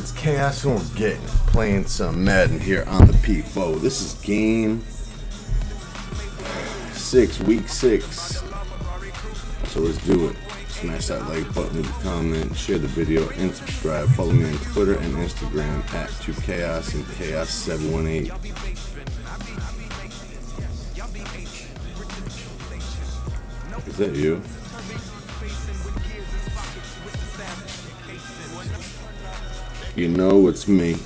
it's Chaos and we're playing some Madden here on the PS4. This is game 6, week 6. So let's do it. Smash that like button, leave a comment, share the video, and subscribe. Follow me on Twitter and Instagram at 2Chaos and Chaos718. Is that you? You know it's me.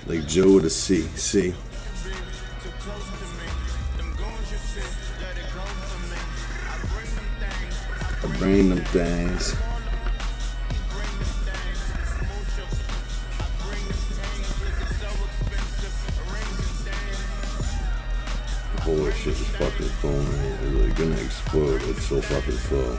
Like Joe with a C. I bring them things. Holy shit, this fucking phone is like gonna explode. It's so fucking slow.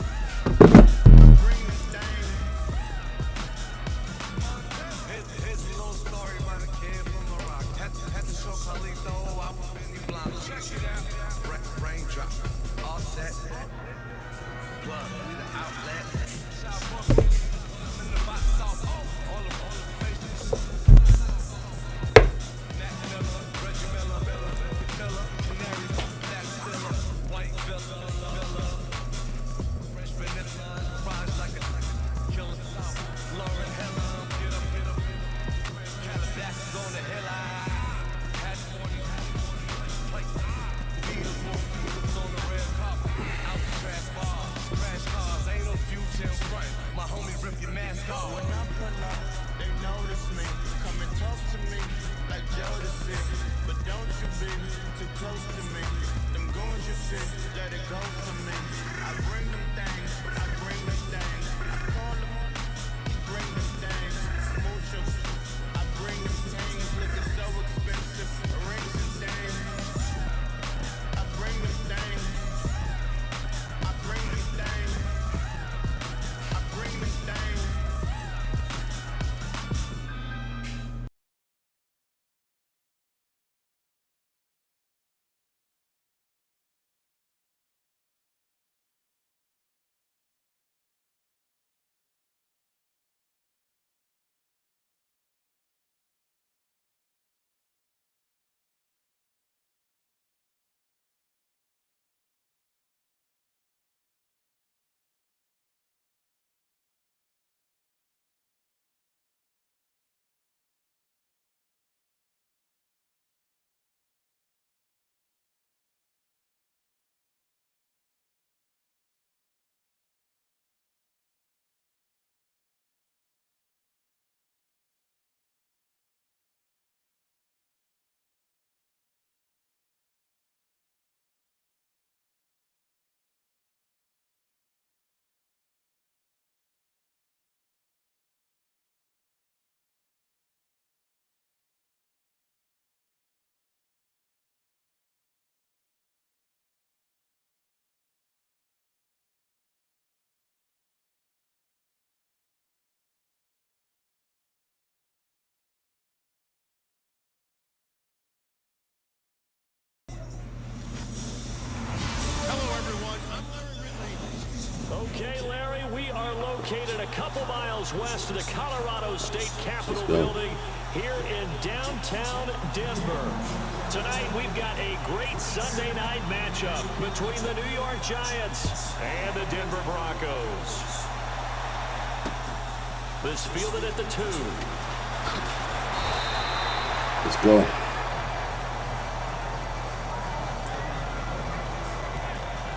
Okay, Larry, we are located a couple miles west of the Colorado State Capitol building here in downtown Denver. Tonight, we've got a great Sunday night matchup between the New York Giants and the Denver Broncos. This fielded at the 2. Let's go.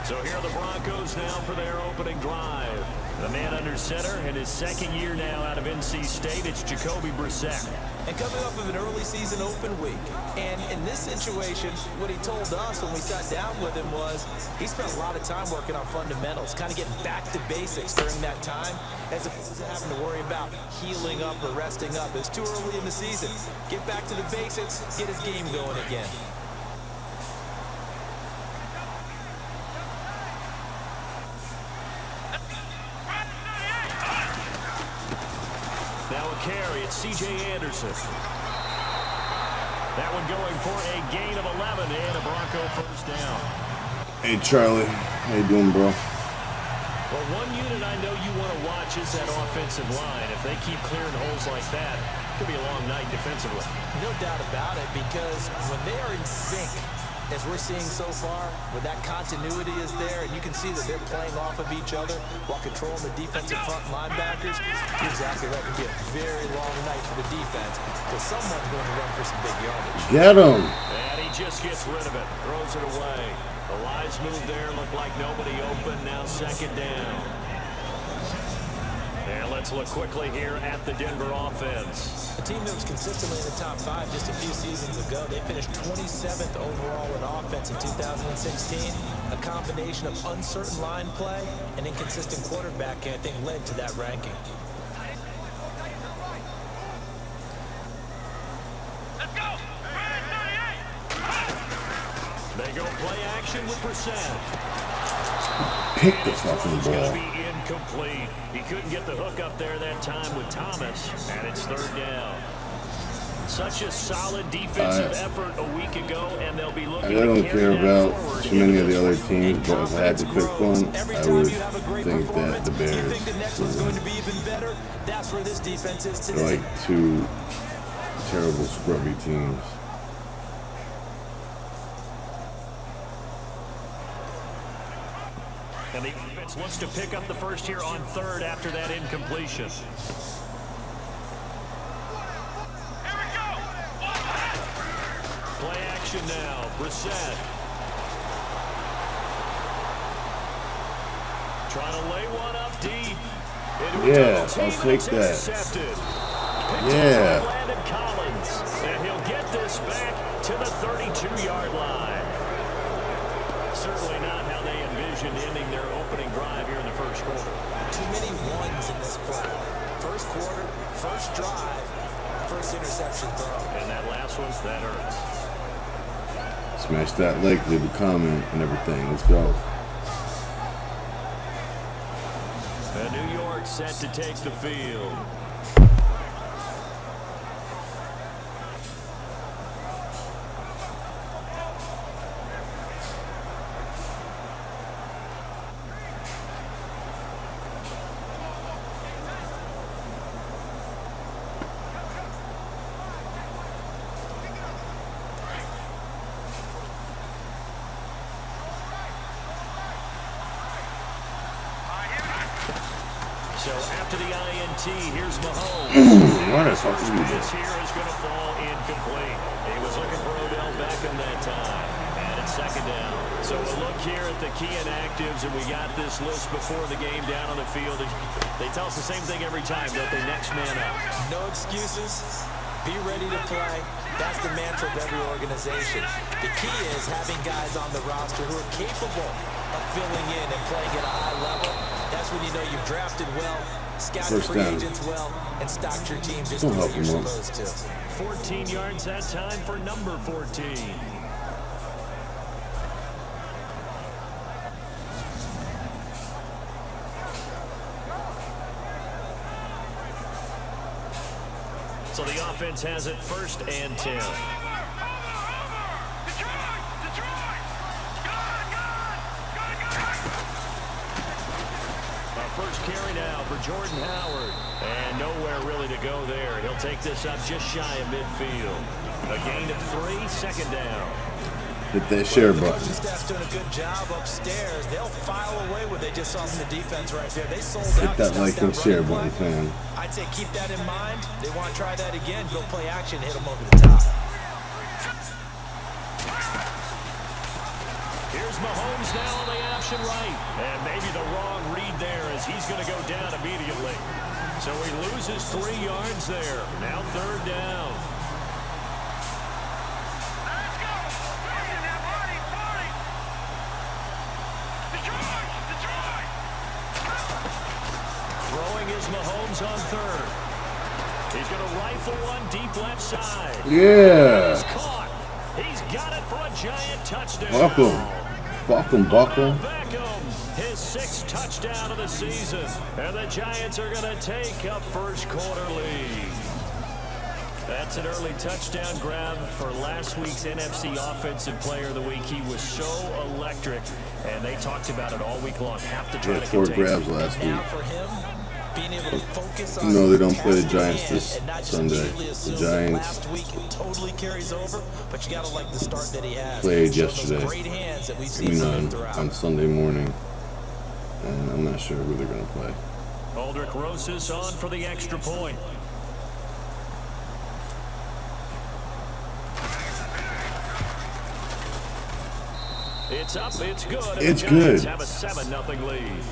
So here are the Broncos now for their opening drive. The man under center in his second year now out of NC State, it's Jacoby Brissett. And coming off of an early season open week. And in this situation, what he told us when we sat down with him was he spent a lot of time working on fundamentals, kind of getting back to basics during that time, as opposed to having to worry about healing up or resting up. It's too early in the season. Get back to the basics, get his game going again. Now a carry, it's C.J. Anderson. That one going for a gain of 11 and a Bronco first down. Hey Charlie, how you doing, bro? Well, one unit I know you want to watch is that offensive line. If they keep clearing holes like that, it could be a long night defensively. No doubt about it, because when they are in sync, as we're seeing so far, when that continuity is there, and you can see that they're playing off of each other while controlling the defensive front linebackers, you're exactly right. It could be a very long night for the defense, because someone's going to run for some big yardage. Get him. And he just gets rid of it, throws it away. The Lions move there, looked like nobody open, now second down. And let's look quickly here at the Denver offense. A team that was consistently in the top 5 just a few seasons ago. They finished 27th overall in offense in 2016. A combination of uncertain line play and inconsistent quarterbacking, I think, led to that ranking. Let's go! They go play action with Brissett. Pick the fucking ball. Going to be incomplete. He couldn't get the hook up there that time with Thomas, and it's third down. Such a solid defensive effort a week ago, and they'll be looking. I don't care about too many of the other teams, but if I had to pick one, I would think that the Bears. They're like two terrible scrubby teams. And the offense looks to pick up the first here on third after that incompletion. Here we go. Play action now. Brissett. Trying to lay one up deep. Yeah, I'll take that. Yeah. Landon Collins. And he'll get this back to the 32-yard line. Certainly not how they envisioned ending their opening drive here in the first quarter. Too many ones in this play. First quarter, first drive, first interception throw. And that last one, that hurts. Smash that like, leave a comment and everything. Let's go. And New York set to take the field. So after the INT, here's Mahomes. What a fucking This here is going to fall incomplete. He was looking for Odell Beckham that time. And it's second down. So a look here at the key inactives, and we got this list before the game down on the field. They tell us the same thing every time, don't they? Next man up. No excuses. Be ready to play. That's the mantra of every organization. The key is having guys on the roster who are capable of filling in and playing at a high level. That's when you know you've drafted well, scouted free agents well, and stocked your team just the way you're supposed to. 14 yards that time for number 14. So the offense has it first and 10. First carry now for Jordan Howard. And nowhere really to go there. He'll take this up just shy of midfield. A gain of 3, second down. Hit that share button. The staff's doing a good job upstairs. They'll file away what they just saw from the defense right there. They sold out. Hit that like and share button, fam. I'd say keep that in mind. They want to try that again. Go play action, hit them over the top. Here's Mahomes now on the option right. And maybe the wrong read there as he's going to go down immediately. So he loses 3 yards there. Now third down. Let's go. Throwing is Mahomes on third. He's going to rifle one deep left side. Yeah. He's caught. He's got it for a giant touchdown. Buckle. Beckham, his 6th touchdown of the season. And the Giants are going to take a first quarter lead. That's an early touchdown grab for last week's NFC Offensive Player of the Week. He was so electric, and they talked about it all week long. Have to try to four contain grabs him. last week. Now for him, being able to focus on No, they don't play the Giants this Sunday. The Giants last week it totally carries over, but you gotta like the start that he has. played Shows those yesterday. great hands that we've seen from him throughout. On Sunday morning, and I'm not sure who they're going to play. Aldrich Rosas on for the extra point. It's up, it's good. And It's the Giants good. have a 7-0 lead.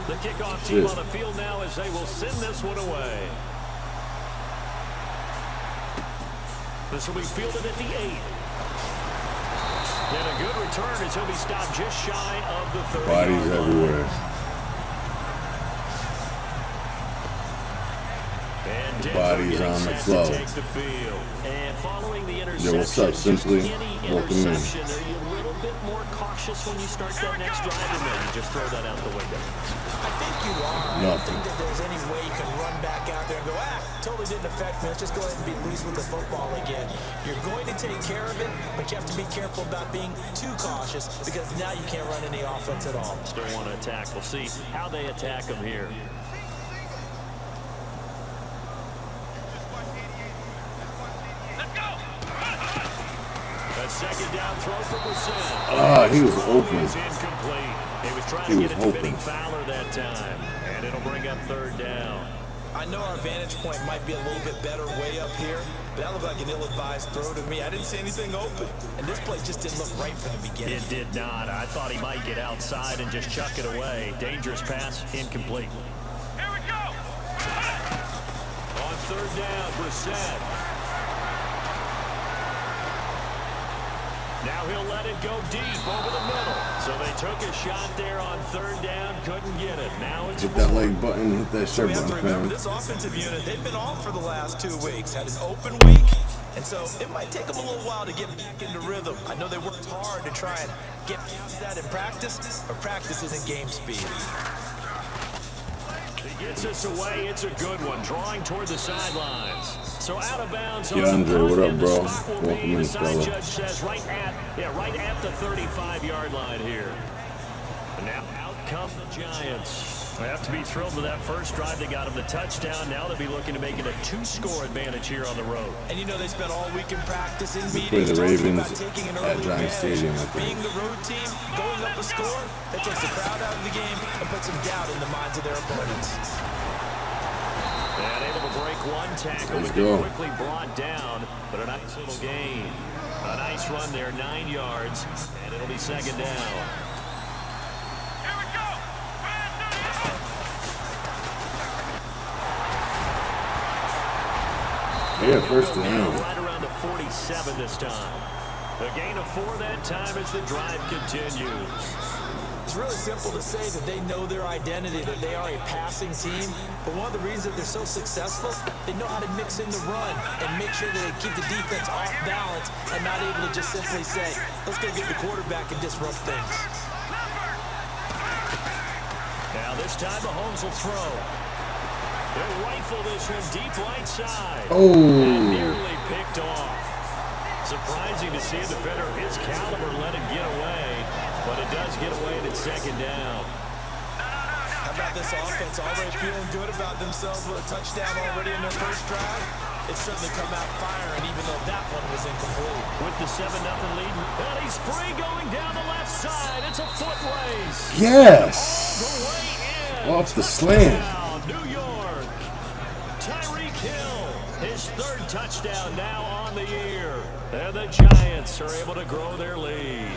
The kickoff team on the field now as they will send this one away. This will be fielded at the 8. And a good return as he'll be stopped just shy of the 30. Bodies everywhere. And Bodies on the floor. Take the field. And following the Yo, what's up, Simply? Welcome in. Are you a little bit more cautious when you start that next drive, or no, you just throw that out the window? I think you are. I don't Nothing. think that there's any way you can run back out there and go, totally didn't affect me. Let's just go ahead and be loose with the football again. You're going to take care of it, but you have to be careful about being too cautious because now you can't run any offense at all. Still want to attack. We'll see how they attack them here. Second down throw for Brissett. He was open. Is incomplete. He was trying to get it to Benny Fowler that time, and it'll bring up third down. I know our vantage point might be a little bit better way up here, but that looked like an ill-advised throw to me. I didn't see anything open, and this play just didn't look right from the beginning. It did not. I thought he might get outside and just chuck it away. Dangerous pass, incomplete. Here we go. On third down, Brissett. Now he'll let it go deep over the middle. So they took a shot there on third down, couldn't get it. Now it's Hit that like button, hit that So share we have to button, remember fam. this offensive unit, they've been off for the last 2 weeks, had an open week, and so it might take them a little while to get back into rhythm. I know they worked hard to try and get past that in practice, but practice isn't game speed. He gets us away. It's a good one. Drawing toward the sidelines. So out of bounds. Andre, what up, bro? Welcome in, the side fella. judge says right at the 35-yard line here. And now out come the Giants. They have to be thrilled with that first drive. They got them the touchdown. Now they'll be looking to make it a 2-score advantage here on the road. And you know they spent all week in practice in They play meetings the talking Ravens about taking an at early Giants advantage. Stadium, I think. Being the road team, going up a score, that takes the crowd out of the game and puts some doubt in the minds of their opponents. And able to break one tackle. Let's But then go. quickly brought down. But a nice little gain. A nice run there, 9 yards. And it'll be second down. Here we go. Yeah, first down. Right around the 47 this time. A gain of 4 that time as the drive continues. It's really simple to say that they know their identity, that they are a passing team. But one of the reasons that they're so successful, they know how to mix in the run and make sure that they keep the defense off balance and not able to just simply say, let's go get the quarterback and disrupt things. Now this time Mahomes will throw. They'll rifle this one deep right side. Oh. And nearly picked off. Surprising to see a defender of his caliber let it get away. But it does get away and it's second down. How about this offense already feeling good about themselves with a touchdown already in their first drive? It's certainly come out firing, even though that one was incomplete. With the 7-0 lead, and he's free going down the left side. It's a foot race. Yes. The way in. Off the slant. Touchdown, New York. Tyreek Hill, his third touchdown now on the year. And the Giants are able to grow their lead.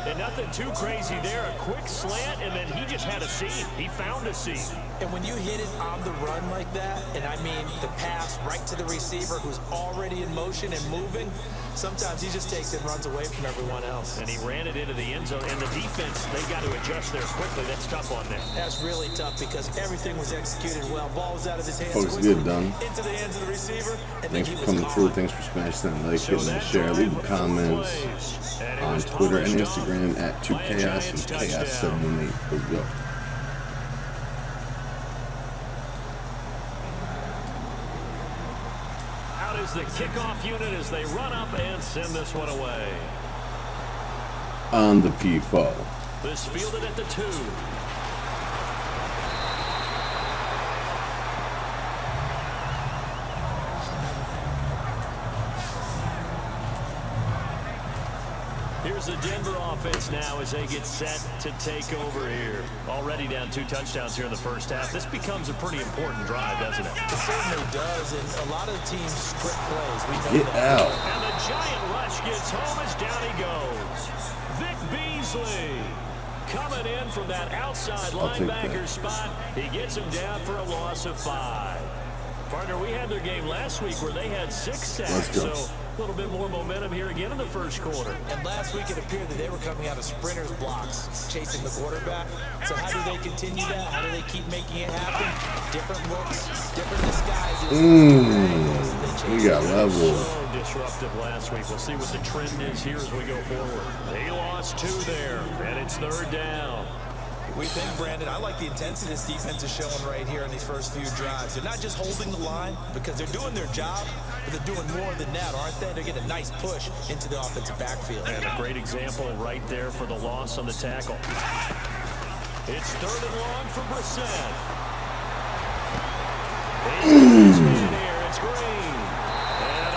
And nothing too crazy there. A quick slant, and then he just had a seam. He found a seam. And when you hit it on the run like that, and I mean the pass right to the receiver who's already in motion and moving, Sometimes he just takes it and runs away from everyone else. And he ran it into the end zone. And the defense, they got to adjust there quickly. That's tough on them. That's really tough because everything was executed well. Ball was out of his hands Folks, quickly, good done. into the hands of the receiver. And Thanks then for he coming was through. gone. Thanks for smashing that like, hitting the share, leaving comments on Twitter and Instagram at 2chaos and chaos718. Let's go. Out is the kickoff unit as they run up and send this one away. On the P4. This fielded at the 2. Here's the Denver offense now as they get set to take over here. Already down 2 touchdowns here in the first half. This becomes a pretty important drive, doesn't it? It certainly does, and a lot of the teams script plays. We know Get that. out. And the giant rush gets home as down he goes. Vic Beasley coming in from that outside linebacker spot. He gets him down for a loss of 5. Partner, we had their game last week where they had 6 sacks. So a little bit more momentum here again in the first quarter. And last week it appeared that they were coming out of sprinters blocks, chasing the quarterback. So how do they continue that? How do they keep making it happen? Different looks, different disguises. We got level. So disruptive last week. We'll see what the trend is here as we go forward. He lost 2 there, and it's 3rd down. We think, Brandon, I like the intensity this defense is showing right here in these first few drives. They're not just holding the line because they're doing their job, but they're doing more than that, aren't they? They're getting a nice push into the offensive backfield. And a great example right there for the loss on the tackle. It's 3rd and long for Brissett. He's here. It's Green.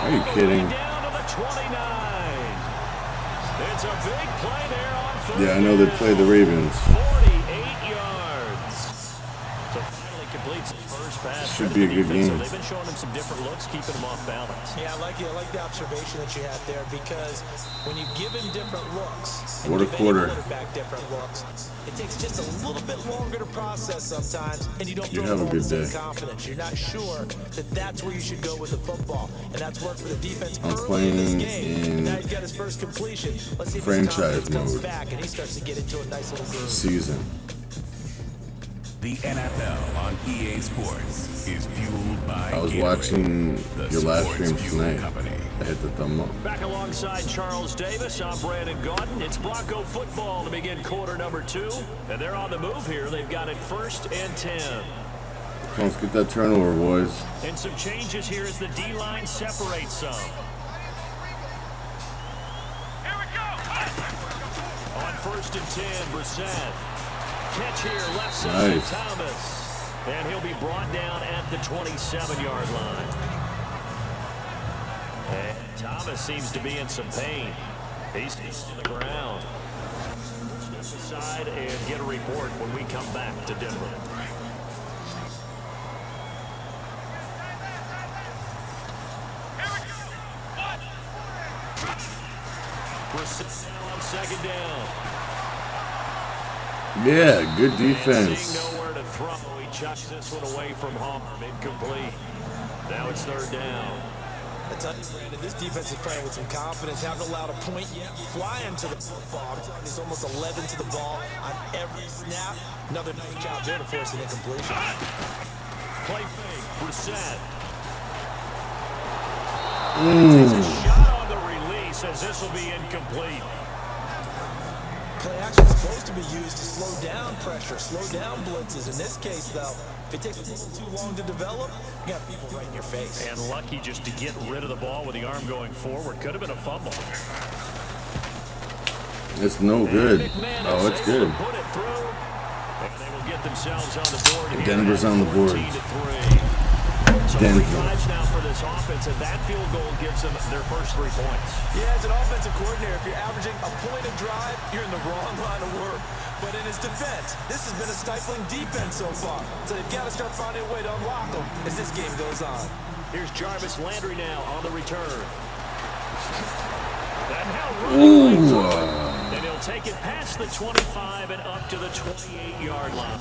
And Are you kidding? Down to the 29. It's a big play there on 3rd. Yeah, I know they play the Ravens. 48 yards. So finally completes his first pass. Should be a good game. So they've been showing him some different looks, keeping him off balance. Yeah, I like the observation that you had there because when you give him different looks, and What a give any quarter. quarterback different looks, it takes just a little bit longer to process sometimes, and you don't You throw have a it all good with the day. same confidence. You're not sure that that's where you should go with the football, and that's worked for the defense early in this playing game. in Now he's got his first completion. Let's see if franchise his confidence comes mode. back and he starts to get into a nice little groove. Season. The NFL on EA Sports is fueled by I was Gatorade, watching the your live sports stream fuel tonight. company. I hit the thumb up. Back alongside Charles Davis, I'm Brandon Gaudin. It's Bronco football to begin quarter number 2. And they're on the move here. They've got it 1st and 10. Let's get that turnover, boys. And some changes here as the D-line separates some. Here we go. On 1st and 10, Brissett. Catch here, left side, Nice. Thomas. And he'll be brought down at the 27-yard line. And Thomas seems to be in some pain. He's to the ground. Step aside and get a report when we come back to Denver. Here we go. What? Brissett now on 2nd down. Yeah, good And seeing defense. nowhere to throw, he chucks this one away from home. Incomplete. Now it's 3rd down. I tell you, Brandon, this defense is playing with some confidence. Haven't allowed a point yet. Flying to the football. He's almost 11 to the ball on every snap. Another nice job there to force an incompletion. Play fake. Brissett. Takes a shot on the release as this will be incomplete. Play action is supposed to be used to slow down pressure, slow down blitzes. In this case, though, if it takes a little too long to develop, you got people right in your face. And lucky just to get rid of the ball with the arm going forward. Could have been a fumble. It's no good. McMahon Oh, is it's able to good. Put it through. And they will get themselves on the board here. Denver's on the board. 14-3. So 3 Denver. drives now for this offense, and that field goal gives them their first 3 points. Yeah, as an offensive coordinator, if you're averaging a point a drive, you're in the wrong line of work. But in his defense, this has been a stifling defense so far. So they've got to start finding a way to unlock them as this game goes on. Here's Jarvis Landry now on the return. And now running Ooh. and he'll take it past the 25 and up to the 28-yard line.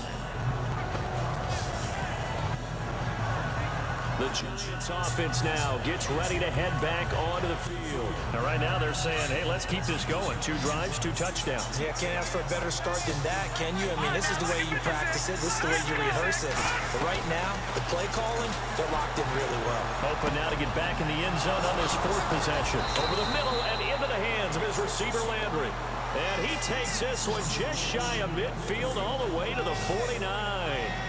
The Giants offense now gets ready to head back onto the field. Now, right now they're saying, hey, let's keep this going. 2 drives, 2 touchdowns. Yeah, can't ask for a better start than that, can you? I mean, this is the way you practice it. This is the way you rehearse it. But right now, the play calling, they're locked in really well. Hoping now to get back in the end zone on this 4th possession. Over the middle and into the hands of his receiver, Landry. And he takes this one just shy of midfield all the way to the 49.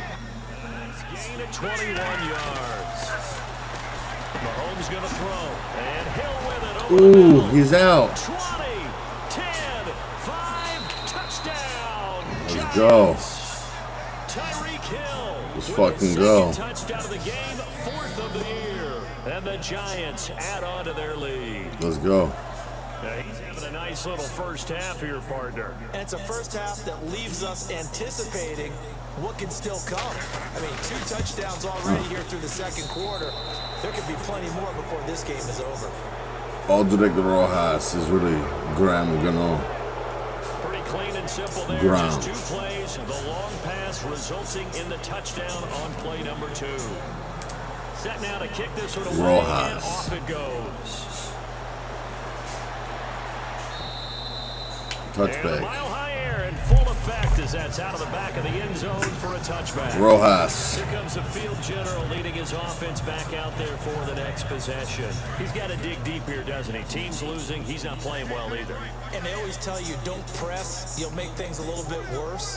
Gain of 21 yards. Mahomes going to throw. And Hill with it over the middle. He's out. 20, 10, 5, touchdown. Let's go. Tyreek Hill. Let's fucking go. Touchdown of the game, 4th of the year. And the Giants add on to their lead. Let's go. He's having a nice little first half here, partner. And it's a first half that leaves us anticipating what can still come. I mean, 2 touchdowns already here through the 2nd quarter. There could be plenty more before this game is over. All direct Rojas is really Graham Gano. Pretty clean and simple there. Ground. Just 2 plays. The long pass resulting in the touchdown on play number 2. Set now to kick this one away, and off it goes. Touchback. And a mile high air in full effect as that's out of the back of the end zone for a touchback. Rojas. Here comes the field general leading his offense back out there for the next possession. He's got to dig deep here, doesn't he? Team's losing. He's not playing well either. And they always tell you, don't press. You'll make things a little bit worse.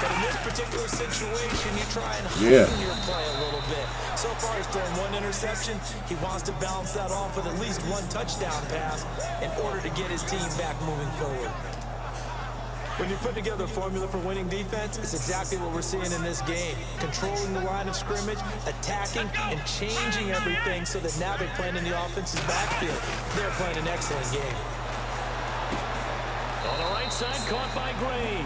But in this particular situation, you try and heighten your play a little bit. So far, he's thrown 1 interception. He wants to balance that off with at least 1 touchdown pass in order to get his team back moving forward. When you put together a formula for winning defense, it's exactly what we're seeing in this game. Controlling the line of scrimmage, attacking, and changing everything so that now they're playing in the offense's backfield. They're playing an excellent game. On the right side, caught by Green.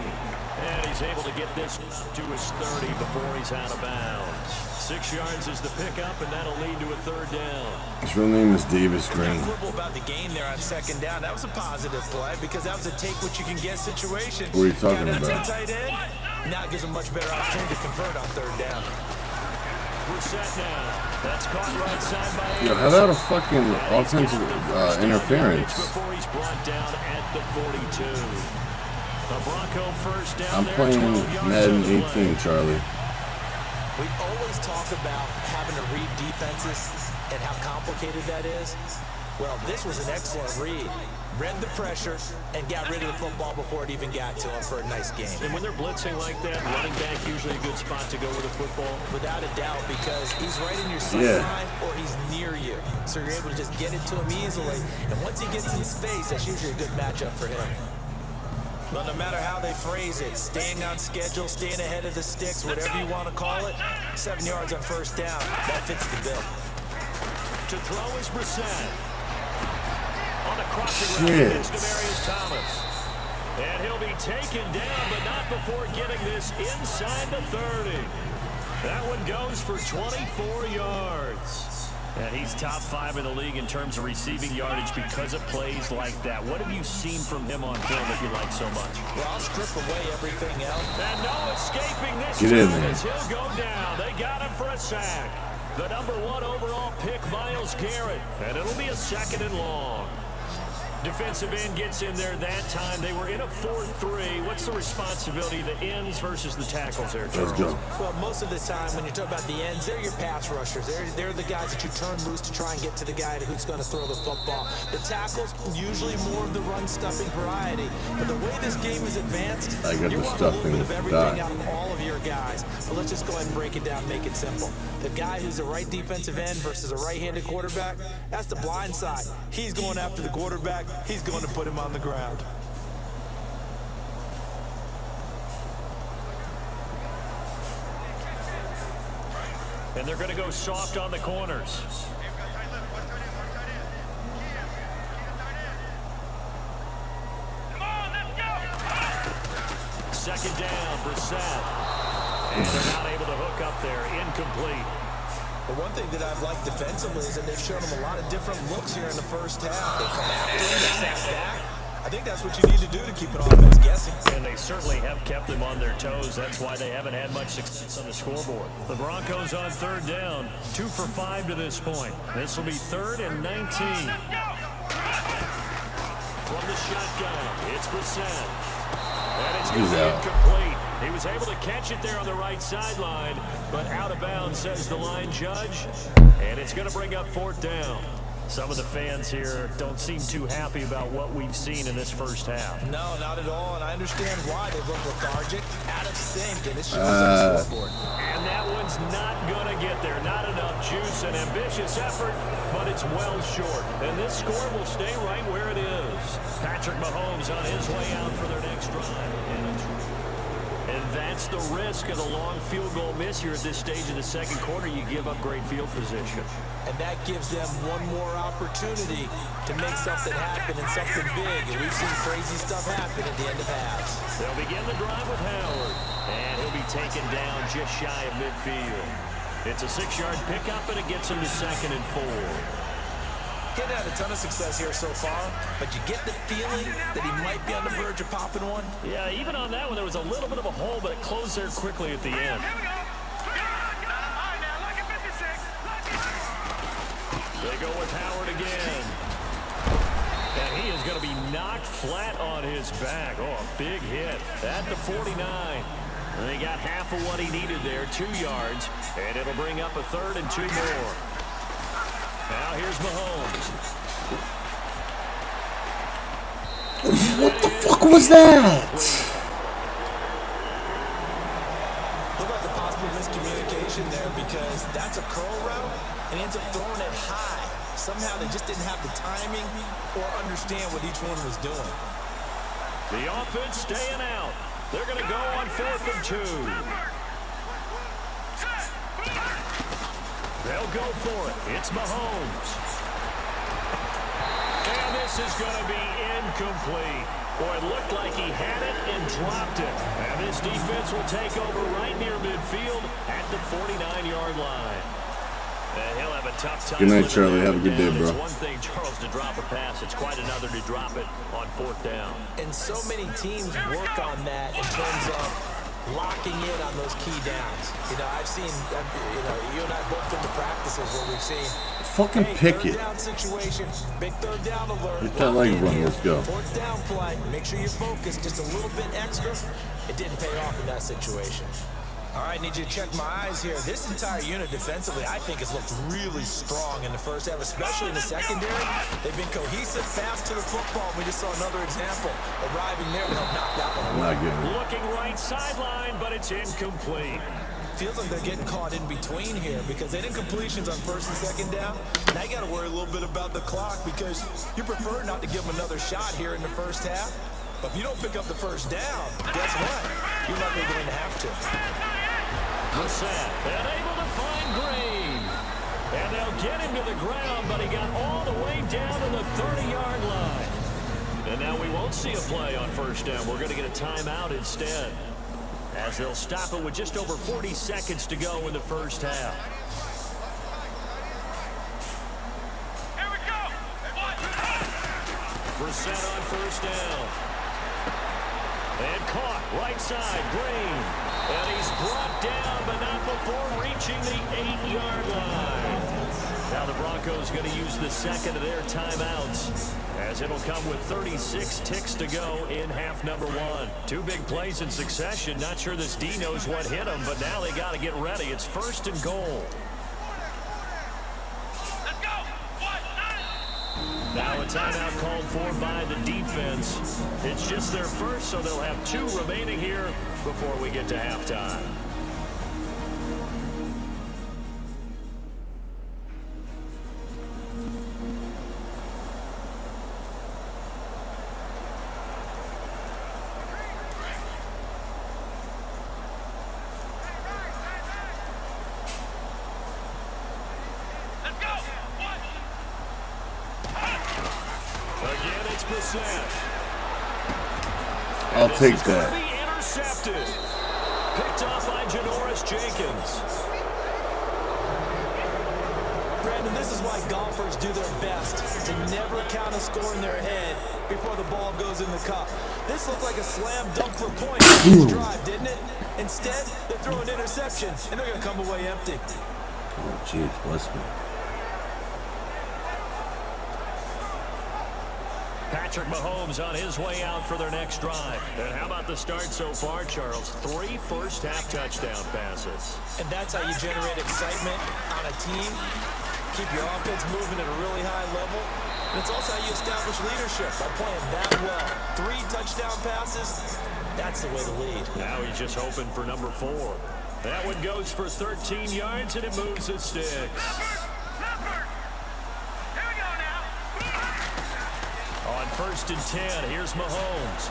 And he's able to get this to his 30 before he's out of bounds. 6 yards is the pickup, and that'll lead to a 3rd down. His real name is Davis Green. Quibble about the game there on 2nd down. That was a positive play because that was a take-what-you-can-get situation. What are you talking about? Tight end. Now it gives a much better opportunity to convert on 3rd down. We're set now. That's caught right side by Yo, how about a fucking offensive interference? Before he's brought down at the 42. The Bronco first down. I'm playing Madden 18, Charlie. We always talk about having to read defenses and how complicated that is. Well, this was an excellent read. Read the pressure and got rid of the football before it even got to him for a nice game. And when they're blitzing like that, running back usually a good spot to go with the football. Without a doubt, because he's right in your sideline or he's near you. So you're able to just get it to him easily. And once he gets in space, that's usually a good matchup for him. But no matter how they phrase it, staying on schedule, staying ahead of the sticks, whatever you want to call it, 7 yards on 1st down, that fits the bill. To throw is Brissett. On the crossing route, it's Demaryius Thomas. And he'll be taken down, but not before getting this inside the 30. That one goes for 24 yards. And he's top 5 in the league in terms of receiving yardage because of plays like that. What have you seen from him on film that you like so much? Well, I'll strip away everything else. And no escaping this Get in time there. as he'll go down. They got him for a sack. The number 1 overall pick, Myles Garrett. And it'll be a 2nd and long. Defensive end gets in there that time. They were in a 4-3. What's the responsibility of the ends versus the tackles there, Charles? Let's go. Well, most of the time when you talk about the ends, they're your pass rushers. They're the guys that you turn loose to try and get to the guy who's going to throw the football. The tackles, usually more of the run-stuffing variety. But the way this game is advanced, I got you the want a little stuffing bit of everything dot. out of all of your guys. But let's just go ahead and break it down, make it simple. The guy who's a right defensive end versus a right-handed quarterback, that's the blind side. He's going after the quarterback. He's going to put him on the ground. And they're going to go soft on the corners. Come on, let's go. 2nd down, Brissett. And they're not able to hook up there. Incomplete. The one thing that I've liked defensively is that they've shown him a lot of different looks here in the first half. They come after him, they snap back. I think that's what you need to do to keep an offense guessing. And they certainly have kept them on their toes. That's why they haven't had much success on the scoreboard. The Broncos on third down, 2 for 5 to this point. This will be 3rd and 19. From the shotgun, it's Brissett. And it's going to be incomplete. He was able to catch it there on the right sideline, but out of bounds, says the line judge. And it's going to bring up 4th down. Some of the fans here don't seem too happy about what we've seen in this first half. No, not at all, and I understand why they look lethargic, out of sync, and it shows on the scoreboard. And that one's not going to get there. Not enough juice, an ambitious effort, but it's well short. And this score will stay right where it is. Patrick Mahomes on his way out for their next drive. And that's the risk of the long field goal miss here at this stage of the second quarter. You give up great field position. And that gives them one more opportunity to make something happen and something big. And we've seen crazy stuff happen at the end of halves. They'll begin the drive with Howard. And he'll be taken down just shy of midfield. It's a 6-yard pickup, and it gets him to 2nd and 4. Getting had a ton of success here so far, but you get the feeling that he might be on the verge of popping one. Yeah, even on that one, there was a little bit of a hole, but it closed there quickly at the end. They go with Howard again. And he is going to be knocked flat on his back. Oh, a big hit at the 49. And they got half of what he needed there, 2 yards. And it'll bring up a 3rd and 2 more. Now here's Mahomes. What the fuck was that? Looked like a possible miscommunication there because that's a curl route and he ends up throwing it high. Somehow they just didn't have the timing or understand what each one was doing. The offense staying out. They're going to go on 4th and 2. They'll go for it. It's Mahomes. And this is going to be incomplete. Boy, it looked like he had it and dropped it. And this defense will take over right near midfield at the 49-yard line. And he'll have a tough time. Good night, Charlie. Have a good day, bro. It's one thing, Charles, to drop a pass. It's quite another to drop it on 4th down. And so many teams work on that in terms of locking in on those key downs. You know, I've seen, you and I both been to practices where we've seen Fucking pick it. Down situation, big 3rd down alert. Hit that leg run. Let's go. 4th down play. Make sure you focus just a little bit extra. It didn't pay off in that situation. All right, need you to check my eyes here. This entire unit defensively, I think, has looked really strong in the first half, especially in the secondary. They've been cohesive, fast to the football. We just saw another example arriving there to help knock that one away. Not good. Looking right sideline, but it's incomplete. Feels like they're getting caught in between here because they did completions on 1st and 2nd down. Now you got to worry a little bit about the clock because you prefer not to give them another shot here in the first half. But if you don't pick up the 1st down, guess what? You're not going to have to. Brissett, and able to find Green. And they'll get him to the ground, but he got all the way down to the 30-yard line. And now we won't see a play on 1st down. We're going to get a timeout instead, as they'll stop it with just over 40 seconds to go in the first half. Here we go. Brissett on 1st down. And caught right side, Green. And he's brought down, but not before reaching the 8-yard line. Now the Broncos going to use the 2nd of their timeouts, as it'll come with 36 ticks to go in half number 1. 2 big plays in succession. Not sure this D knows what hit him, but now they got to get ready. It's 1st and goal. Let's go. Now a timeout called for by the defense. It's just their first, so they'll have 2 remaining here before we get to halftime. Let's go. Again, it's Brissett. I'll take This is gonna that. be intercepted. Picked off by Janoris Jenkins. Brandon, this is why golfers do their best to never count a score in their head before the ball goes in the cup. This looked like a slam dunk for points on this drive, didn't it? Instead, they're throwing interception, and they're going to come away empty. Oh, jeez, bless me. Patrick Mahomes on his way out for their next drive. And how about the start so far, Charles? 3 first-half touchdown passes. And that's how you generate excitement on a team. Keep your offense moving at a really high level. And it's also how you establish leadership by playing that well. 3 touchdown passes, that's the way to lead. Now he's just hoping for number 4. That one goes for 13 yards, and it moves the sticks. On 1st and 10, here's Mahomes.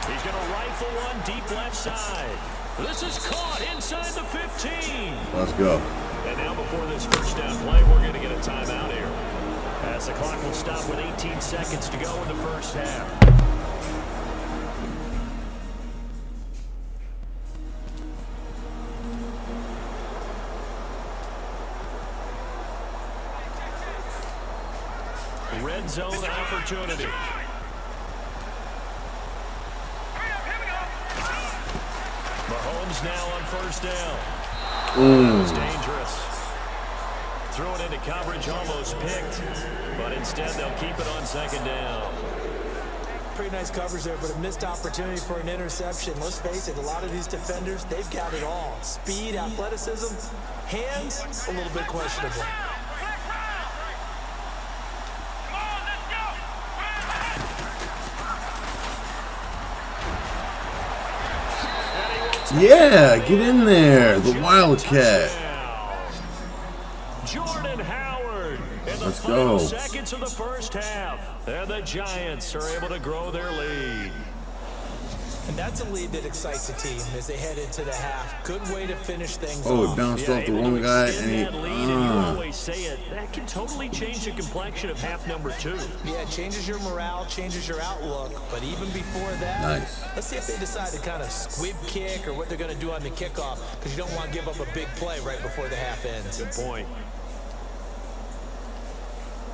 He's going to rifle one deep left side. This is caught inside the 15. Let's go. And now before this first down play, we're going to get a timeout here, as the clock will stop with 18 seconds to go in the first half. Red zone opportunity. Mahomes now on 1st down. It's dangerous. Threw it into coverage, almost picked, but instead they'll keep it on 2nd down. Pretty nice coverage there, but a missed opportunity for an interception. Let's face it, a lot of these defenders, they've got it all. Speed, athleticism, hands, a little bit questionable. Yeah, get in there. The Wildcat. Jordan Howard in the Let's final go. seconds of the first half. And the Giants are able to grow their lead. And that's a lead that excites a team as they head into the half. Good way to finish things Oh, off. it bounced off the one guy, and he. That lead, and you always say it, that can totally change the complexion of half number 2. Yeah, it changes your morale, changes your outlook. But even before that, Nice. let's see if they decide to kind of squib kick or what they're going to do on the kickoff, because you don't want to give up a big play right before the half ends. Good point.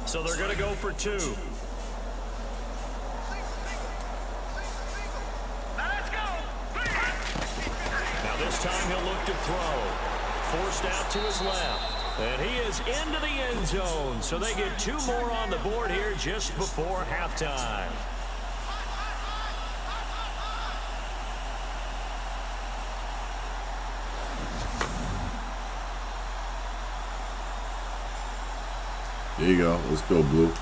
So they're going to go for 2. Now this time he'll look to throw. Forced out to his left. And he is into the end zone. So they get 2 more on the board here just before halftime. There you go. Let's go, Blue.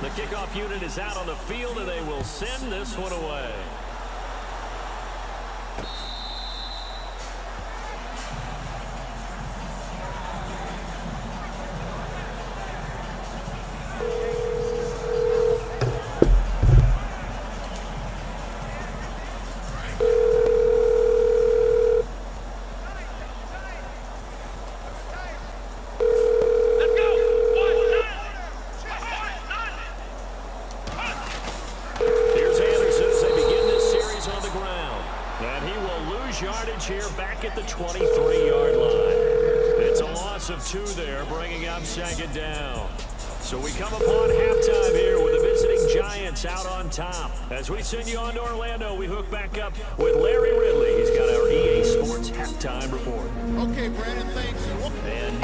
The kickoff unit is out on the field, and they will send this one away. Yardage here back at the 23-yard line. It's a loss of 2 there, bringing up 2nd down. So we come upon halftime here with the visiting Giants out on top. As we send you on to Orlando, we hook back up with Larry Ridley. He's got our EA Sports halftime report. Okay, Brandon, thanks. And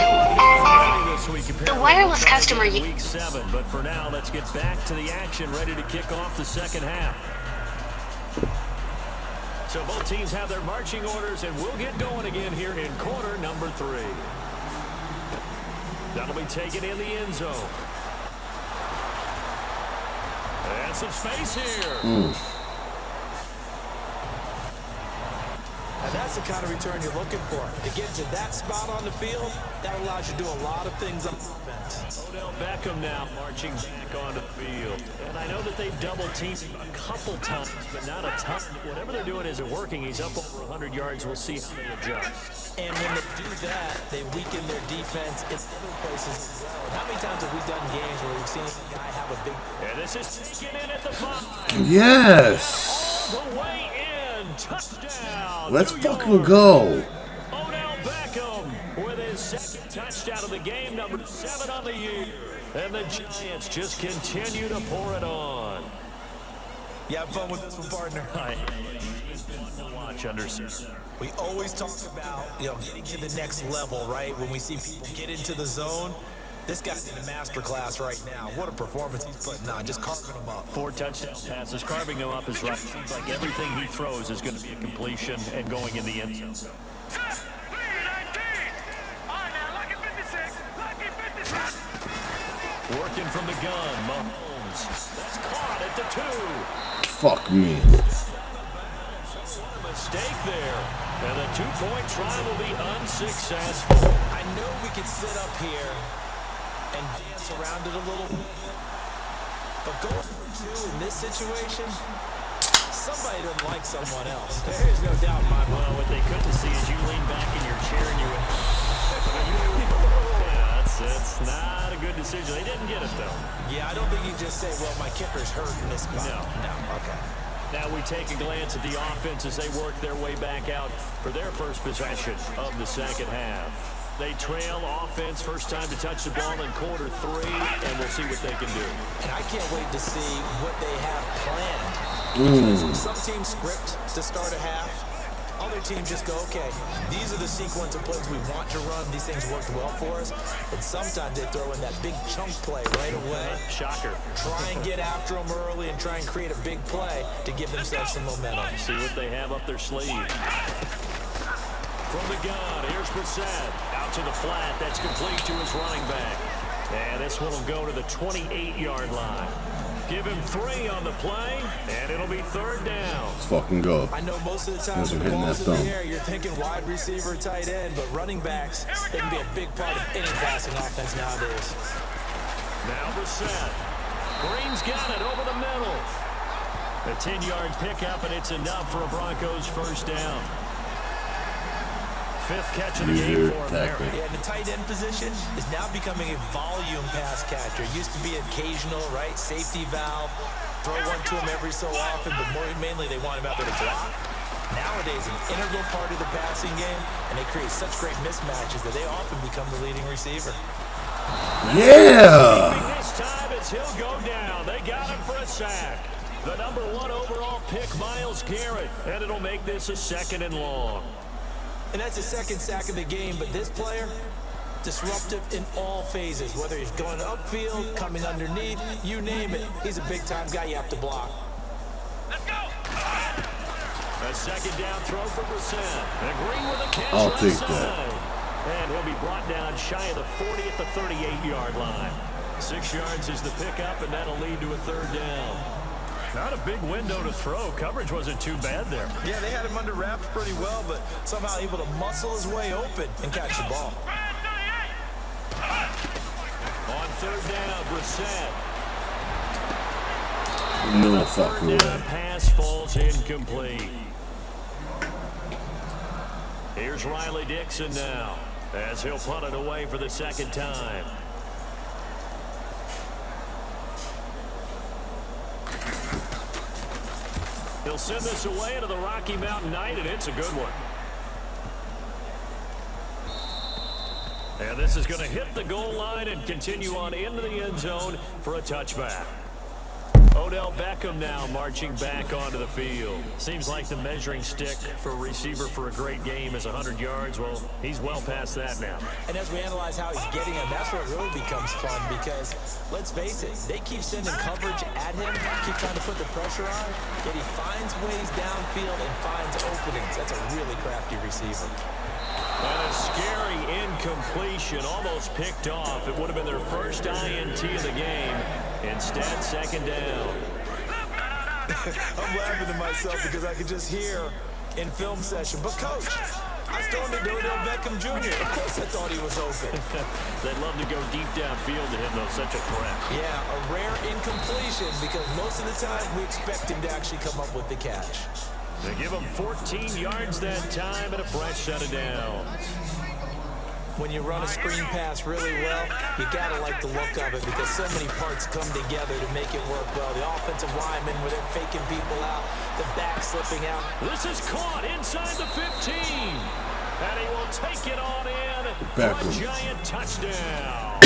this week the wireless customer. Week 7, but for now, let's get back to the action, ready to kick off the second half. So both teams have their marching orders, and we'll get going again here in quarter number 3. That'll be taken in the end zone. And some space here. And that's the kind of return you're looking for. To get to that spot on the field, that allows you to do a lot of things on offense. Odell Beckham now marching back onto the field. And I know that they've double-teamed him a couple times, but not a ton. Whatever they're doing isn't working. He's up over 100 yards. We'll see how they adjust. And when they do that, they weaken their defense in other places as well. How many times have we done games where we've seen a guy have a big... And this is taken in at the 5. Yes. All the way in. Touchdown. Let's New fucking York. go. Odell Beckham Beckham with his second touchdown of the game, number 7 on the year. And the Giants just continue to pour it on. You have fun with this one, partner. It's fun to watch under center. We always talk about, getting to the next level, right? When we see people get into the zone. This guy's in a master class right now. What a performance he's putting on, just carving them up. 4 touchdown passes, carving them up is right. Seems like everything he throws is going to be a completion and going in the end zone. Set. 3-19. All right, now, lucky 56. Lucky 56. Working from the gun, Mahomes. That's caught at the 2. Fuck me. Mistake there. And the 2-point try will be unsuccessful. I know we could sit up here and dance around it a little bit, but going for 2 in this situation, somebody doesn't like someone else. There is no doubt in my mind. Well, what they couldn't see is you lean back in your chair and you went, yeah, that's not a good decision. They didn't get it, though. Yeah, I don't think you just say, well, my kicker's hurt in this spot. No. Okay. Now we take a glance at the offense as they work their way back out for their first possession of the second half. They trail offense, first time to touch the ball in quarter 3, and we'll see what they can do. And I can't wait to see what they have planned. Some teams script to start a half. Other teams just go, okay, these are the sequence of plays we want to run. These things worked well for us. And sometimes they throw in that big chunk play right away. Shocker. Try and get after them early and try and create a big play to give themselves some momentum. See what they have up their sleeve. From the gun, here's Brissett. Out to the flat, that's complete to his running back. And this one will go to the 28-yard line. Give him 3 on the play, and it'll be 3rd down. Let's fucking go. I know most of the time when the ball's in the air, you're thinking wide receiver, tight end, but running backs, they can be a big part of any passing offense nowadays. Now Brissett. Green's got it over the middle. A 10-yard pickup, and it's enough for a Broncos first down. 5th catch of the game for him. Yeah, the tight end position is now becoming a volume pass catcher. It used to be occasional, right? Safety valve. Throw one to him every so often, but mainly they want him out there to block. Nowadays, an integral part of the passing game, and they create such great mismatches that they often become the leading receiver. Yeah! This time as he'll go down. They got him for a sack. The number 1 overall pick, Myles Garrett, and it'll make this a 2nd and long. And that's his 2nd sack of the game, but this player, disruptive in all phases, whether he's going upfield, coming underneath, you name it. He's a big-time guy you have to block. Let's go. A 2nd down throw for Brissett. And Green with a catch. I'll right take side. that. And he'll be brought down shy of the 40 at the 38-yard line. 6 yards is the pickup, and that'll lead to a 3rd down. Not a big window to throw. Coverage wasn't too bad there. Yeah, they had him under wraps pretty well, but somehow able to muscle his way open and catch the ball. On 3rd down, Brissett. No fucking way. Pass falls incomplete. Here's Riley Dixon now, as he'll punt it away for the 2nd time. He'll send this away into the Rocky Mountain Night, and it's a good one. And this is going to hit the goal line and continue on into the end zone for a touchback. Odell Beckham now marching back onto the field. Seems like the measuring stick for a receiver for a great game is 100 yards. Well, he's well past that now. And as we analyze how he's getting him, that's where it really becomes fun because, let's face it, they keep sending coverage at him, keep trying to put the pressure on, yet he finds ways downfield and finds openings. That's a really crafty receiver. And a scary incompletion, almost picked off. It would have been their first INT of the game. Instead, 2nd down. I'm laughing to myself because I could just hear in film session, but coach, I was throwing to Odell Beckham Jr. Of course I thought he was open. They'd love to go deep downfield to him, though, such a threat. Yeah, a rare incompletion because most of the time we expect him to actually come up with the catch. They give him 14 yards that time and a fresh set of downs. When you run a screen pass really well, you gotta like the look of it because so many parts come together to make it work well. The offensive linemen where they're faking people out, the back slipping out. This is caught inside the 15. And he will take it on Beckham. Giant touchdown.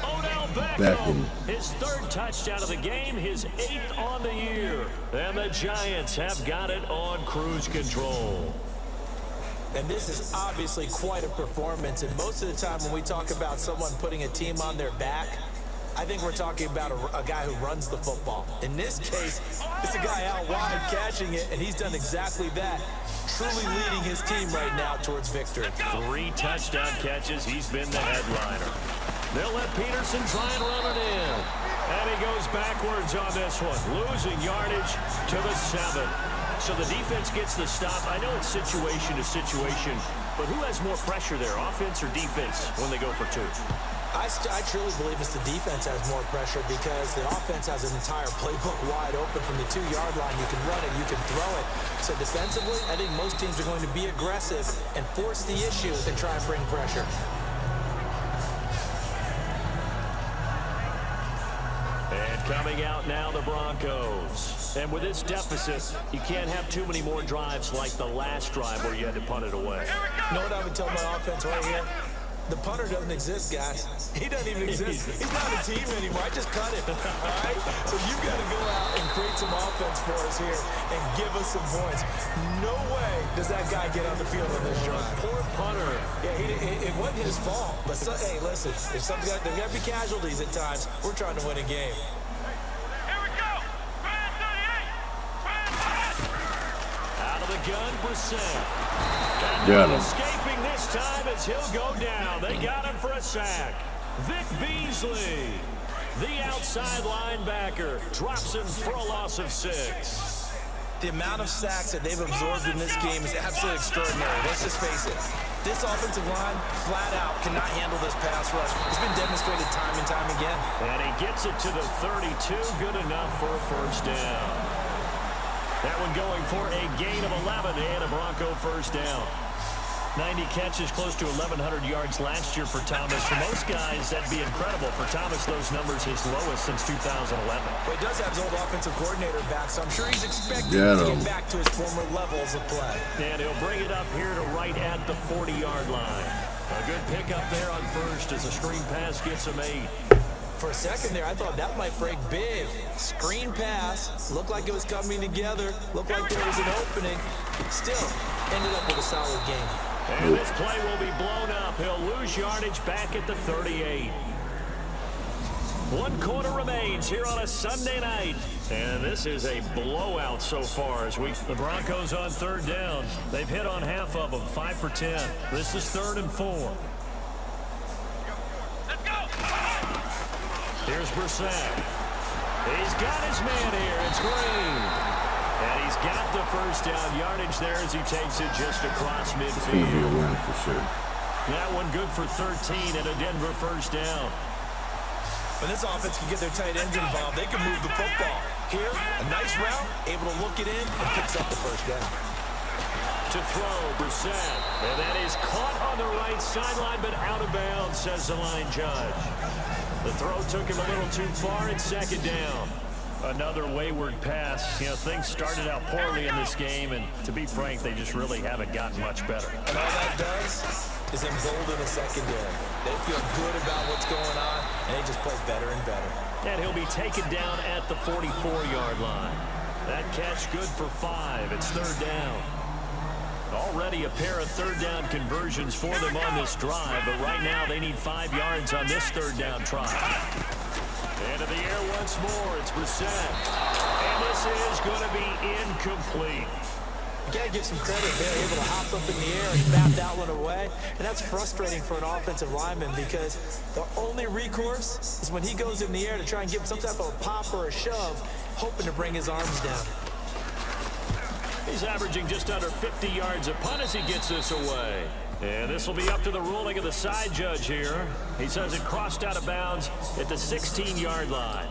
Odell Beckham. Beckham. His third touchdown of the game, his 8th on the year. And the Giants have got it on cruise control. And this is obviously quite a performance. And most of the time when we talk about someone putting a team on their back, I think we're talking about a guy who runs the football. In this case, it's a guy out wide catching it, and he's done exactly that, truly leading his team right now towards victory. 3 touchdown catches. He's been the headliner. They'll let Peterson try and run it in. And he goes backwards on this one, losing yardage to the 7. So the defense gets the stop. I know it's situation to situation, but who has more pressure there, offense or defense, when they go for 2? I truly believe it's the defense has more pressure because the offense has an entire playbook wide open from the 2-yard line. You can run it, you can throw it. So defensively, I think most teams are going to be aggressive and force the issue and try and bring pressure. And coming out now, the Broncos. And with this deficit, you can't have too many more drives like the last drive where you had to punt it away. You know what I would tell my offense right here? The punter doesn't exist, guys. He doesn't even exist. He's not a team anymore. I just cut him, all right? So you've got to go out and create some offense for us here and give us some points. No way does that guy get on the field on this drive. Poor punter. Yeah, it wasn't his fault. But, hey, listen, there's got to be casualties at times. We're trying to win a game. Here we go. Out of the gun, Brissett. Got him. Escaping this time as he'll go down. They got him for a sack. Vic Beasley, the outside linebacker, drops him for a loss of 6. The amount of sacks that they've absorbed in this game is absolutely extraordinary. Let's just face it. This offensive line, flat out, cannot handle this pass rush. It's been demonstrated time and time again. And he gets it to the 32. Good enough for a first down. That one going for a gain of 11 and a Bronco first down. 90 catches, close to 1,100 yards last year for Thomas. For most guys, that'd be incredible. For Thomas, those numbers his lowest since 2011. But he does have his old offensive coordinator back, so I'm sure he's expecting Got to him. get back to his former levels of play. And he'll bring it up here to right at the 40-yard line. A good pickup there on first as a screen pass gets him 8. For a second there, I thought that might break big. Screen pass, looked like it was coming together, looked like there was an opening. Still, ended up with a solid game. And this play will be blown up. He'll lose yardage back at the 38. 1 quarter remains here on a Sunday night. And this is a blowout so far as the Broncos on 3rd down. They've hit on half of them, 5 for 10. This is 3rd and 4. Let's go. Here's Brissett. He's got his man here. It's Green. And he's got the first down yardage there as he takes it just across It's going to be a midfield. win for sure. That one good for 13 and a Denver first down. When this offense can get their tight ends involved, they can move the football. Here, a nice route, able to look it in, and picks up the first down. To throw, Brissett. And that is caught on the right sideline, but out of bounds, says the line judge. The throw took him a little too far. It's 2nd down. Another wayward pass. You know, things started out poorly in this game, and to be frank, they just really haven't gotten much better. And all that does is embolden the secondary. They feel good about what's going on, and they just play better and better. And he'll be taken down at the 44-yard line. That catch good for 5. It's 3rd down. Already a pair of 3rd down conversions for them on this drive, but right now they need 5 yards on this 3rd down try. Into the air once more, it's Brissett. And this is going to be incomplete. You got to give some credit. They're able to hop up in the air and bat that one away. And that's frustrating for an offensive lineman because the only recourse is when he goes in the air to try and give some type of a pop or a shove, hoping to bring his arms down. He's averaging just under 50 yards a punt as he gets this away. And this will be up to the ruling of the side judge here. He says it crossed out of bounds at the 16-yard line.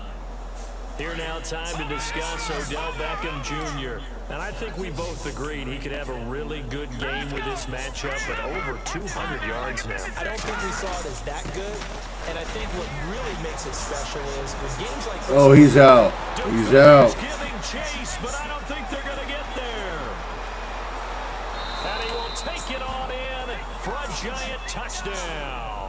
Here now, time to discuss Odell Beckham Jr. And I think we both agreed he could have a really good game with this matchup, but over 200 yards now. I don't think we saw it as that good. And I think what really makes it special is with games like this. Oh, he's out. He's out. Giving chase, but I don't think they're going to get there. And he will take it on in for a giant touchdown.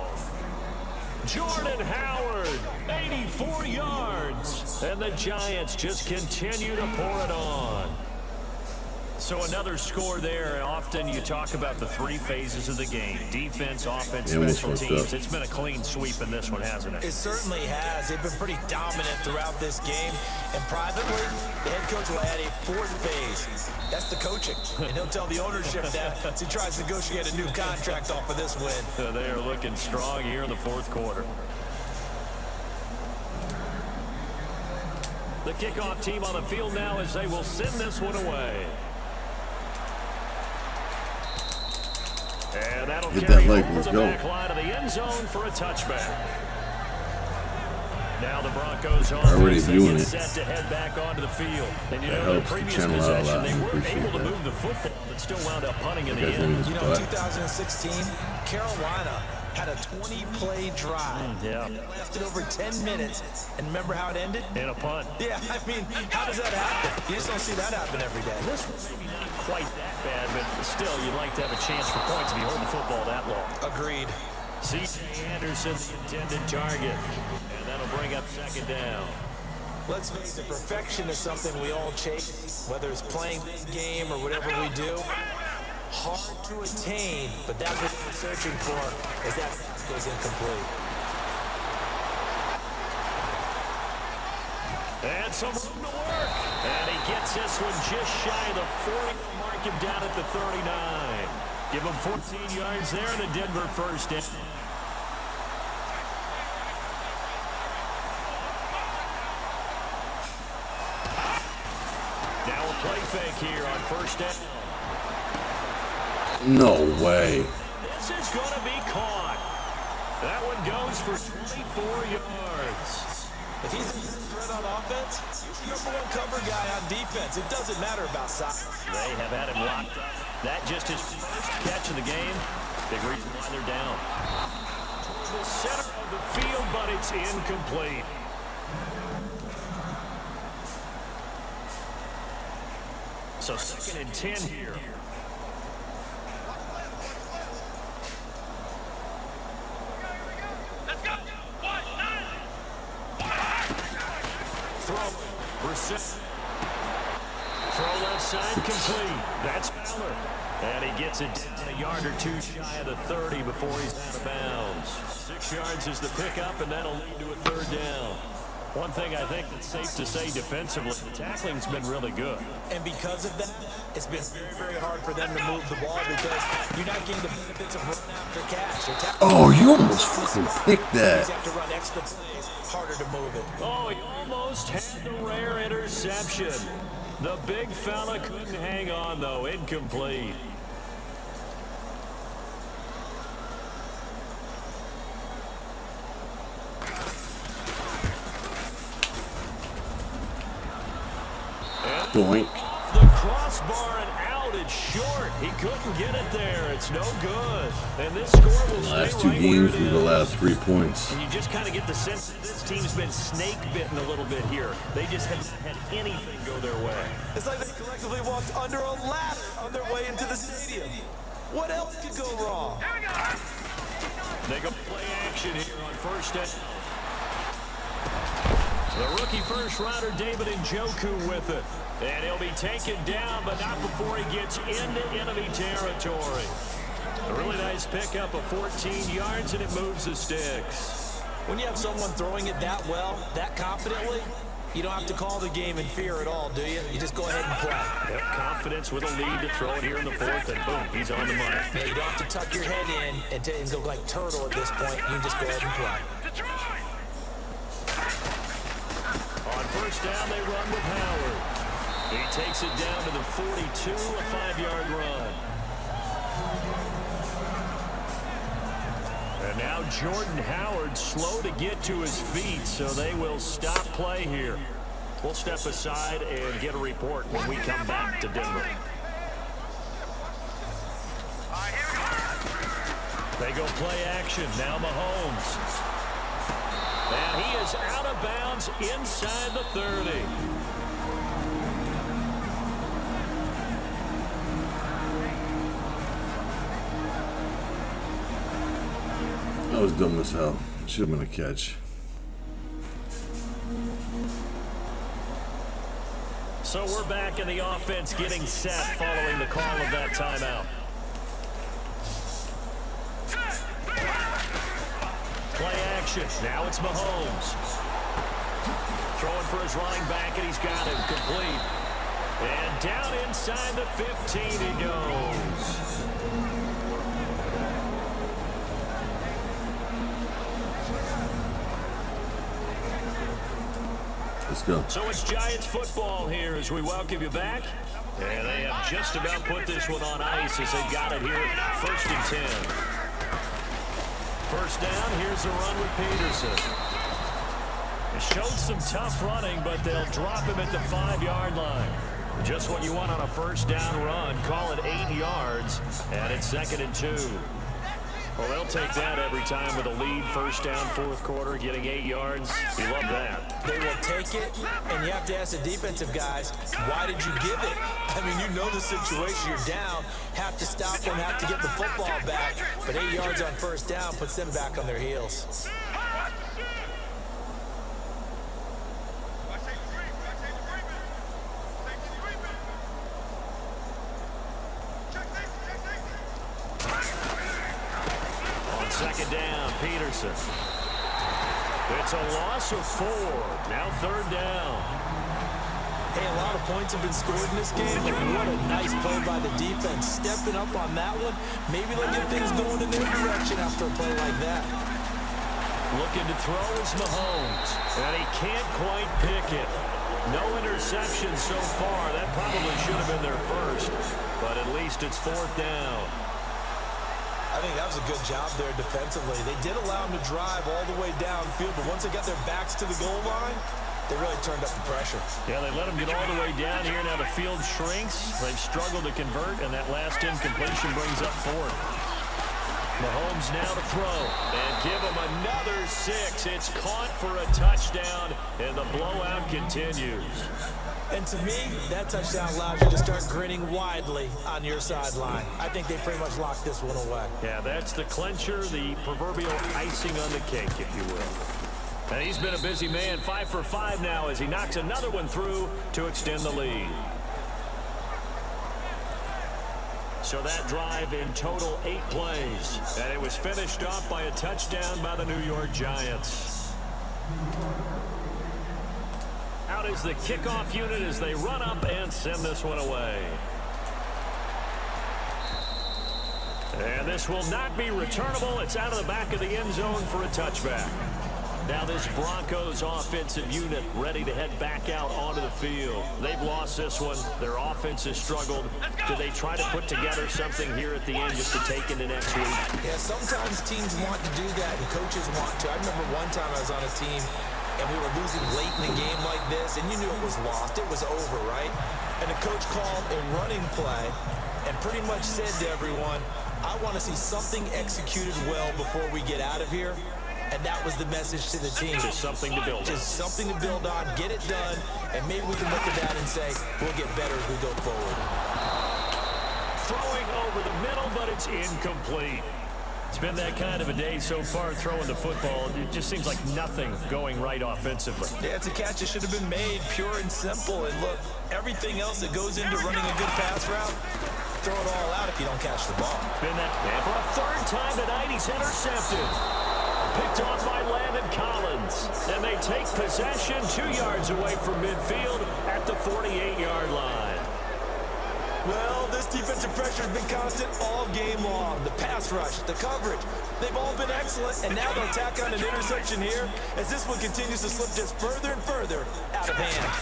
Jordan Howard, 84 yards. And the Giants just continue to pour it on. So another score there. Often you talk about the three phases of the game. Defense, offense, special teams. It's been a clean sweep in this one, hasn't it? It certainly has. They've been pretty dominant throughout this game. And privately, the head coach will add a fourth phase. That's the coaching. And he'll tell the ownership that as he tries to negotiate a new contract off of this win. They are looking strong here in the fourth quarter. The kickoff team on the field now as they will send this one away. And that'll carry over the back line of the end zone for a touchback. Now the Broncos offense get set to head back onto the field. And you know, in the previous possession, they weren't able to move the football, but still wound up punting in the end. You know, 2016, Carolina had a 20-play drive. Yeah. It lasted over 10 minutes. And remember how it ended? In a punt. Yeah, I mean, how does that happen? You just don't see that happen every day. This was maybe not quite that bad, but still, you'd like to have a chance for points if you hold the football that long. Agreed. C.J. Anderson, the intended target. And that'll bring up second down. Let's face it, perfection is something we all chase, whether it's playing this game or whatever we do. Hard to attain, but that's what we're searching for as that pass goes incomplete. And some room to work. And he gets this one just shy of the 40. Mark him down at the 39. Give him 14 yards there in the Denver first down. Now a play fake here on first down. No way. This is going to be caught. That one goes for 24 yards. If he's a threat on offense, he's the number one cover guy on defense. It doesn't matter about size. They have had him locked up. That just his first catch of the game. Big reason why they're down. Toward the center of the field, but it's incomplete. So 2nd and 10 here. Throw left side complete. That's Fowler. And he gets it down a yard or two shy of the 30 before he's out of bounds. 6 yards is the pickup, and that'll lead to a third down. One thing I think that's safe to say defensively, the tackling's been really good. And because of that, it's been very, very hard for them to move the ball because you're not getting the benefits of run after catch. Oh, you almost fucking picked that. You have to run extra plays, harder to move it. Oh, he almost had the rare interception. The big fella couldn't hang on, though. Incomplete. Doink. The crossbar and out, it's short. He couldn't get it there. It's no good. And this score will stay Last two right games, where it we've is. allowed 3 points. And you just kind of get the sense that this team's been snake-bitten a little bit here. They just haven't had anything go their way. It's like they collectively walked under a ladder on their way into the stadium. What else could go wrong? They go play action here on first down. The rookie first-rounder David Njoku with it. And he'll be taken down, but not before he gets into enemy territory. A really nice pickup of 14 yards, and it moves the sticks. When you have someone throwing it that well, that confidently, you don't have to call the game in fear at all, do you? You just go ahead and play. Yep, confidence with a lead to throw it here in the fourth, and boom, he's on the money. Yeah, you don't have to tuck your head in and go like turtle at this point. You can just go ahead and play. On first down, they run with Howard. He takes it down to the 42, a 5-yard run. And now Jordan Howard slow to get to his feet, so they will stop play here. We'll step aside and get a report when we come back to Denver. They go play action. Now Mahomes. And he is out of bounds inside the 30. That was dumb as hell. Should have been a catch. So we're back in the offense getting set following the call of that timeout. Play action. Now it's Mahomes. Throwing for his running back, and he's got him complete. And down inside the 15 he goes. Let's go. So it's Giants football here as we welcome you back. And they have just about put this one on ice as they got it here, 1st and 10. First down, here's the run with Peterson. It showed some tough running, but they'll drop him at the 5-yard line. Just what you want on a first down run. Call it 8 yards, and it's 2nd and 2. Well, they'll take that every time with a lead, first down, 4th quarter, getting 8 yards. You love that. They will take it, and you have to ask the defensive guys, why did you give it? I mean, you know the situation. You're down, have to stop them, have to get the football back. But 8 yards on first down puts them back on their heels. Second down, Peterson. It's a loss of 4. Now 3rd down. Hey, a lot of points have been scored in this game, but what a nice play by the defense. Stepping up on that one. Maybe they'll get things going in their direction after a play like that. Looking to throw is Mahomes, and he can't quite pick it. No interception so far. That probably should have been their first, but at least it's 4th down. I think that was a good job there defensively. They did allow them to drive all the way downfield, but once they got their backs to the goal line, they really turned up the pressure. Yeah, they let them get all the way down here. Now the field shrinks. They've struggled to convert, and that last incompletion brings up 4th. Mahomes now to throw, and give him another 6. It's caught for a touchdown, and the blowout continues. And to me, that touchdown allows you to start grinning widely on your sideline. I think they pretty much locked this one away. Yeah, that's the clincher, the proverbial icing on the cake, if you will. And he's been a busy man, 5 for 5 now as he knocks another one through to extend the lead. So that drive in total 8 plays, and it was finished off by a touchdown by the New York Giants. Out is the kickoff unit as they run up and send this one away. And this will not be returnable. It's out of the back of the end zone for a touchback. Now this Broncos offensive unit ready to head back out onto the field. They've lost this one. Their offense has struggled. Do they try to put together something here at the end just to take into next week? Yeah, sometimes teams want to do that and coaches want to. I remember one time I was on a team and we were losing late in a game like this, and you knew it was lost. It was over, right? And the coach called a running play and pretty much said to everyone, I want to see something executed well before we get out of here. And that was the message to the team. Just something to build on. Just something to build on, get it done, and maybe we can look at that and say, we'll get better as we go forward. Throwing over the middle, but it's incomplete. It's been that kind of a day so far throwing the football. It just seems like nothing going right offensively. Yeah, it's a catch that should have been made, pure and simple. And look, everything else that goes into running a good pass route, throw it all out if you don't catch the ball. Been that, and for a 3rd time tonight, he's intercepted. Picked off by Landon Collins. And they take possession 2 yards away from midfield at the 48-yard line. Well, this defensive pressure has been constant all game long. The pass rush, the coverage, they've all been excellent. And now they'll tack on an interception here as this one continues to slip just further and further out of hand.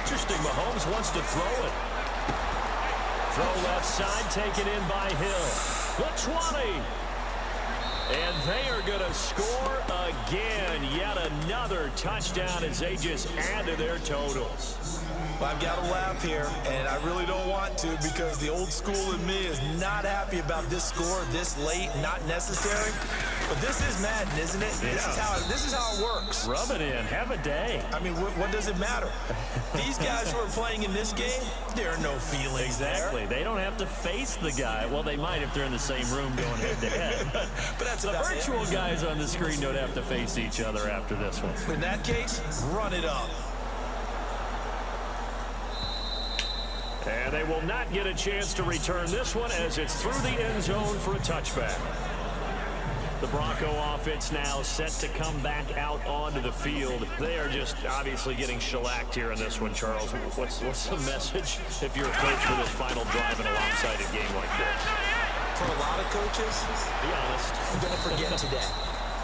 Interesting. Mahomes wants to throw it. Throw left side, taken in by Hill. The 20. And they are they're going to score again. Yet another touchdown as they just add to their totals. Well, I've got to laugh here, and I really don't want to because the old school in me is not happy about this score this late, not necessary. But this is Madden, isn't it? Yeah. This is how it works. Rub it in. Have a day. I mean, what does it matter? These guys who are playing in this game, there are no feelings Exactly. there. They don't have to face the guy. Well, they might if they're in the same room going head-to-head. But that's The about virtual it. guys on the screen don't have to face each other after this one. In that case, run it up. And they will not get a chance to return this one as it's through the end zone for a touchback. The Bronco offense now set to come back out onto the field. They are just obviously getting shellacked here in this one, Charles. What's the message if you're a coach for this final drive in a lopsided game like this? For a lot of coaches, Be honest. don't forget today.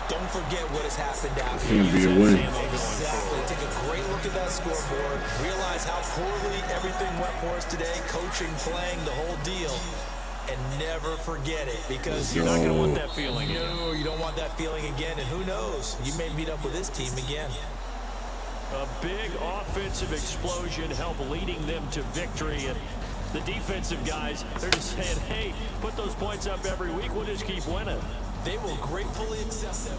Don't forget what has happened out It's here. going to be a win. Exactly. Take a great look at that scoreboard. Realize how poorly everything went for us today. Coaching, playing, the whole deal. And never forget it because You're not going to want that feeling again. no, you don't want that feeling again. And who knows? You may meet up with this team again. A big offensive explosion helped leading them to victory. And the defensive guys, they're just saying, hey, put those points up every week. We'll just keep winning. They will gratefully accept them.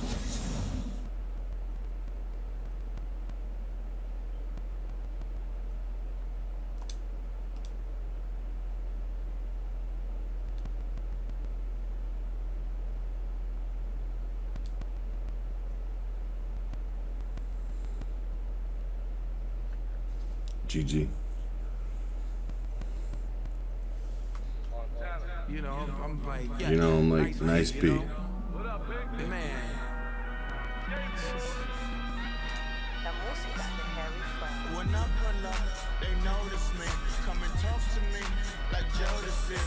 GG. You know, I'm like, yeah, You know, I'm like, nice beat. man. La música de Harry Fry. When I pull up, they notice me. Come and talk to me like Jodeci.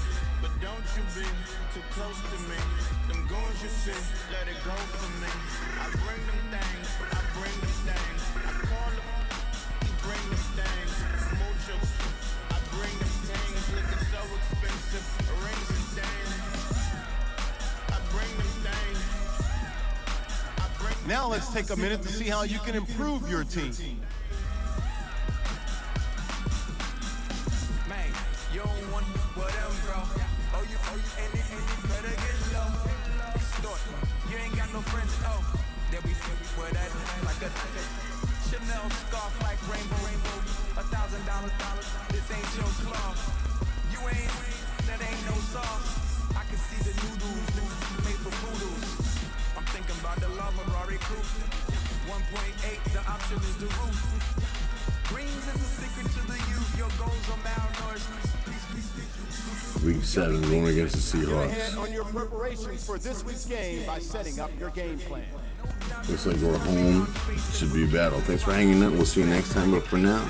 But don't you be too close to me. Them goons you see, let it go for me. I bring them things, I bring them things. I call them, bring them things. Mucho, I bring them things. Looking so expensive, rings and things. I bring them things. I bring them Now let's take a minute to see how you can improve your team. Man, you don't want whatever, bro. Oh, you, and it better get low. Extort. You ain't got no friends, oh. They'll be with that, like a Chanel scarf, like rainbow. $1,000, this ain't your cloth. You ain't, that ain't no sauce. I can see the noodles made for poodles. I'm thinking about the Ferrari coupe. 1.8, the option is the roof. Greens is a secret to the youth. Your goals are malnourished. Week 7 going against the Get Seahawks. ahead on your preparations for this week's game by setting up your game plan. Looks like we're home. Should be a battle. Thanks for hanging out. We'll see you next time. But for now,